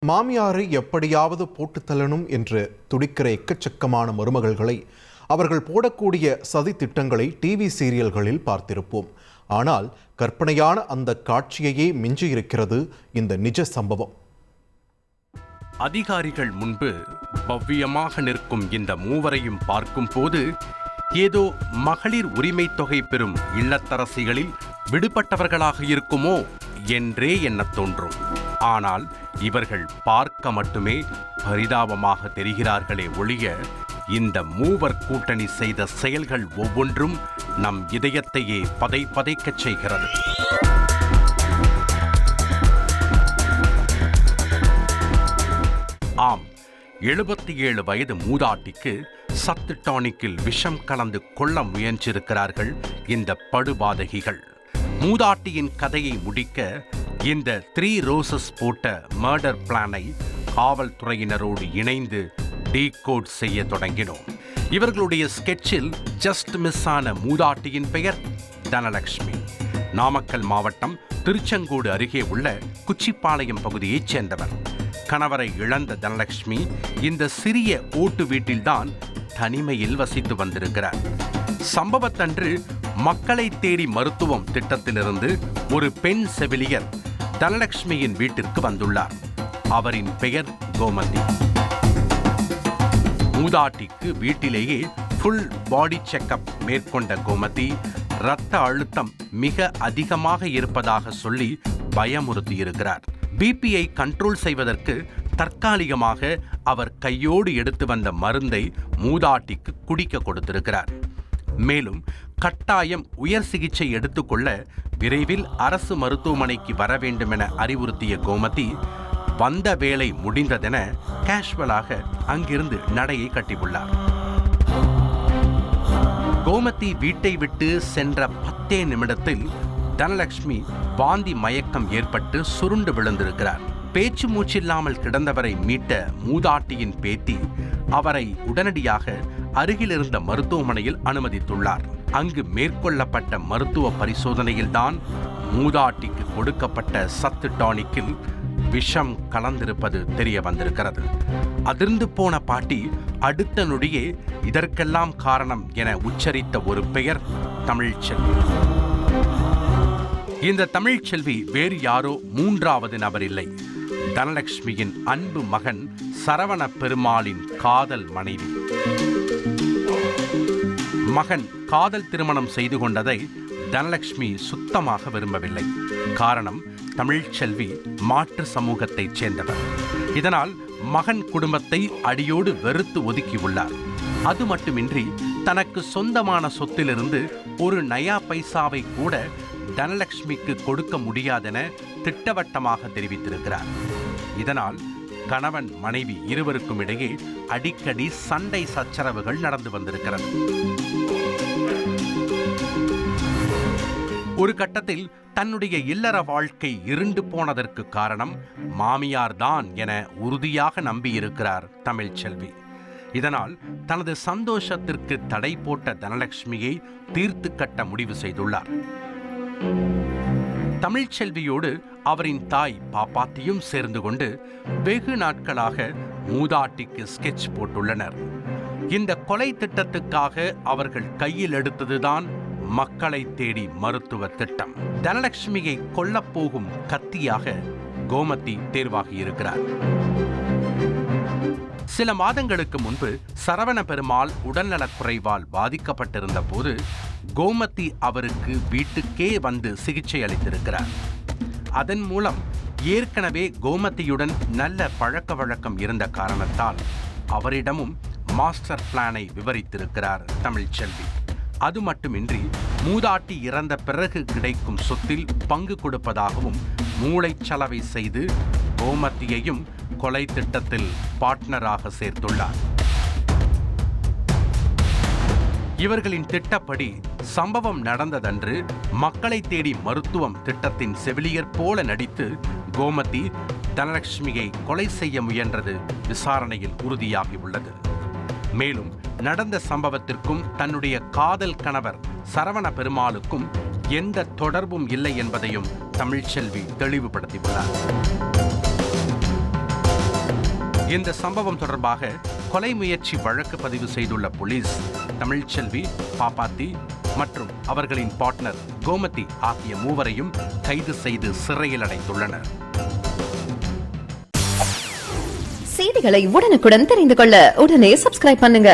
மாமியாரை எப்படியாவது போட்டு தள்ளணும் என்று துடிக்கிற எக்கச்சக்கமான மருமகள்களை அவர்கள் போடக்கூடிய சதி திட்டங்களை டிவி சீரியல்களில் பார்த்திருப்போம். ஆனால் கற்பனையான அந்த காட்சியையே மிஞ்சியிருக்கிறது இந்த நிஜ சம்பவம். அதிகாரிகள் முன்பு பவ்யமாக நிற்கும் இந்த மூவரையும் பார்க்கும் போது ஏதோ மகளிர் உரிமை தொகை பெறும் இல்லத்தரசிகளில் விடுபட்டவர்களாக இருக்குமோ என்றே எண்ணத் தோன்றும். ஆனால் இவர்கள் பார்க்க மட்டுமே பரிதாபமாக தெரிகிறார்களே ஒழிய இந்த மூவர் கூட்டணி செய்த செயல்கள் ஒவ்வொன்றும் நம் இதயத்தையே பதைக்கச் செய்கிறது. ஆம், 77 வயது மூதாட்டிக்கு சத்து டானிக்கில் விஷம் கலந்து கொள்ள முயன்றிருக்கிறார்கள் இந்த படுபாதகிகள். மூதாட்டியின் கதையை முடிக்க இந்த 3 ரோசஸ் போட்ட மர்டர் பிளானை காவல்துறையினரோடு இணைந்து டீகோட் செய்ய தொடங்கினோம். இவர்களுடைய ஸ்கெட்சில் ஜஸ்ட் மிஸ் ஆன மூதாட்டியின் பெயர் தனலட்சுமி. நாமக்கல் மாவட்டம் திருச்செங்கோடு அருகே உள்ள குச்சிப்பாளையம் பகுதியைச் சேர்ந்தவர். கணவரை இழந்த தனலட்சுமி இந்த சிறிய ஓட்டு வீட்டில்தான் தனிமையில் வசித்து வந்திருக்கிறார். சம்பவத்தன்று மக்களை தேடி மருத்துவம் திட்டத்திலிருந்து ஒரு பெண் செவிலியர் தனலட்சுமியின் வீட்டிற்கு வந்துள்ளார். அவரின் பெயர் கோமதி. மூதாட்டிக்கு வீட்டிலேயே ஃபுல் பாடி செக்அப் மேற்கொண்ட கோமதி இரத்த அழுத்தம் மிக அதிகமாக இருப்பதாக சொல்லி பயமுறுத்தியிருக்கிறார். பிபியை கண்ட்ரோல் செய்வதற்கு தற்காலிகமாக அவர் கையோடு எடுத்து வந்த மருந்தை மூதாட்டிக்கு குடிக்க கொடுத்திருக்கிறார். மேலும் கட்டாயம் உயர் சிகிச்சை எடுத்துக்கொள்ள விரைவில் அரசு மருத்துவமனைக்கு வர வேண்டும் என அறிவுறுத்திய கோமதி வந்த வேலை முடிந்ததென கேஷுவலாக அங்கிருந்து நடையை கட்டியுள்ளார். கோமதி வீட்டை விட்டு சென்ற 10 நிமிடத்தில் தனலட்சுமி வாந்தி மயக்கம் ஏற்பட்டு சுருண்டு விழுந்திருக்கிறார். பேச்சு மூச்சில்லாமல் கிடந்தவரை மீட்ட மூதாட்டியின் பேத்தி அவரை உடனடியாக அருகிலிருந்த மருத்துவமனையில் அனுமதித்துள்ளார். அங்கு மேற்கொள்ளப்பட்ட மருத்துவ பரிசோதனையில்தான் மூதாட்டிக்கு கொடுக்கப்பட்ட சத்து டானிக்கில் விஷம் கலந்திருப்பது தெரிய வந்திருக்கிறது. அதிர்ந்து போன பாட்டி அடுத்த நொடியே இதற்கெல்லாம் காரணம் என உச்சரித்த ஒரு பெயர் தமிழ்ச்செல்வி. இந்த தமிழ்ச்செல்வி வேறு யாரோ 3வது நபர் இல்லை, தனலட்சுமியின் அன்பு மகன் சரவண பெருமாளின் காதல் மனைவி. மகன் காதல் திருமணம் செய்து கொண்டதை தனலட்சுமி சுத்தமாக விரும்பவில்லை. காரணம், தமிழ்ச்செல்வி மாற்று சமூகத்தைச் சேர்ந்தவர். இதனால் மகன் குடும்பத்தை அடியோடு வெறுத்து ஒதுக்கியுள்ளார். அது மட்டுமின்றி தனக்கு சொந்தமான சொத்திலிருந்து ஒரு நயா பைசாவை கூட தனலட்சுமிக்கு கொடுக்க முடியாதென திட்டவட்டமாக தெரிவித்திருக்கிறார். இதனால் கணவன் மனைவி இருவருக்கும் இடையே அடிக்கடி சண்டை சச்சரவுகள் நடந்து வந்திருக்கிறது. ஒரு கட்டத்தில் தன்னுடைய இல்லற வாழ்க்கை இருண்டு போனதற்கு காரணம் மாமியார்தான் என உறுதியாக நம்பியிருக்கிறார் தமிழ்ச்செல்வி. இதனால் தனது சந்தோஷத்திற்கு தடை போட்ட தனலட்சுமியை தீர்த்து கட்ட முடிவு செய்துள்ளார். தமிழ்ச்செல்வியோடு அவரின் தாய் பாப்பாத்தியும் சேர்ந்து கொண்டு வெகு நாட்களாக மூதாட்டிக்கு ஸ்கெட்ச் போட்டுள்ளனர். இந்த கொலை திட்டத்துக்காக அவர்கள் கையில் எடுத்ததுதான் மக்களை தேடி மருத்துவ திட்டம். தனலட்சுமியை கொல்லப்போகும் கத்தியாக கோமதி தேர்வாகியிருக்கிறார். சில மாதங்களுக்கு முன்பு சரவண பெருமாள் உடல்நலக் குறைவால் பாதிக்கப்பட்டிருந்த போது கோமதி அவருக்கு வீட்டுக்கே வந்து சிகிச்சை அளித்திருக்கிறார். அதன் மூலம் ஏற்கனவே கோமதியுடன் நல்ல பழக்க வழக்கம் இருந்த காரணத்தால் அவரிடமும் மாஸ்டர் பிளானை விவரித்திருக்கிறார் தமிழ்ச்செல்வி. அது மட்டுமின்றி மூதாட்டி இறந்த பிறகு கிடைக்கும் சொத்தில் பங்கு கொடுப்பதாகவும் மூளைச்சலவை செய்து கோமதியையும் கொலை திட்டத்தில் பார்ட்னராக சேர்த்துள்ளார். இவர்களின் திட்டப்படி சம்பவம் நடந்ததன்று மக்களை தேடி மருத்துவம் திட்டத்தின் செவிலியர் போல நடித்து கோமதி தனலட்சுமியை கொலை செய்ய முயன்றது விசாரணையில் உறுதியாகியுள்ளது. மேலும் நடந்த சம்பவத்திற்கும் தன்னுடைய காதல் கணவர் சரவண பெருமாளுக்கும் எந்த தொடர்பும் இல்லை என்பதையும் தமிழ்ச்செல்வி தெளிவுபடுத்தியுள்ளார். இந்த சம்பவம் தொடர்பாக கொலை முயற்சி வழக்கு பதிவு செய்துள்ள போலீஸ் தமிழ்ச்செல்வி, பாப்பாத்தி மற்றும் அவர்களின் பார்ட்னர் கோமதி ஆகிய மூவரையும் கைது செய்து சிறையில் அடைத்துள்ளனர். செய்திகளை உடனுக்குடன் தெரிந்து கொள்ள உடனே சப்ஸ்கிரைப் பண்ணுங்க.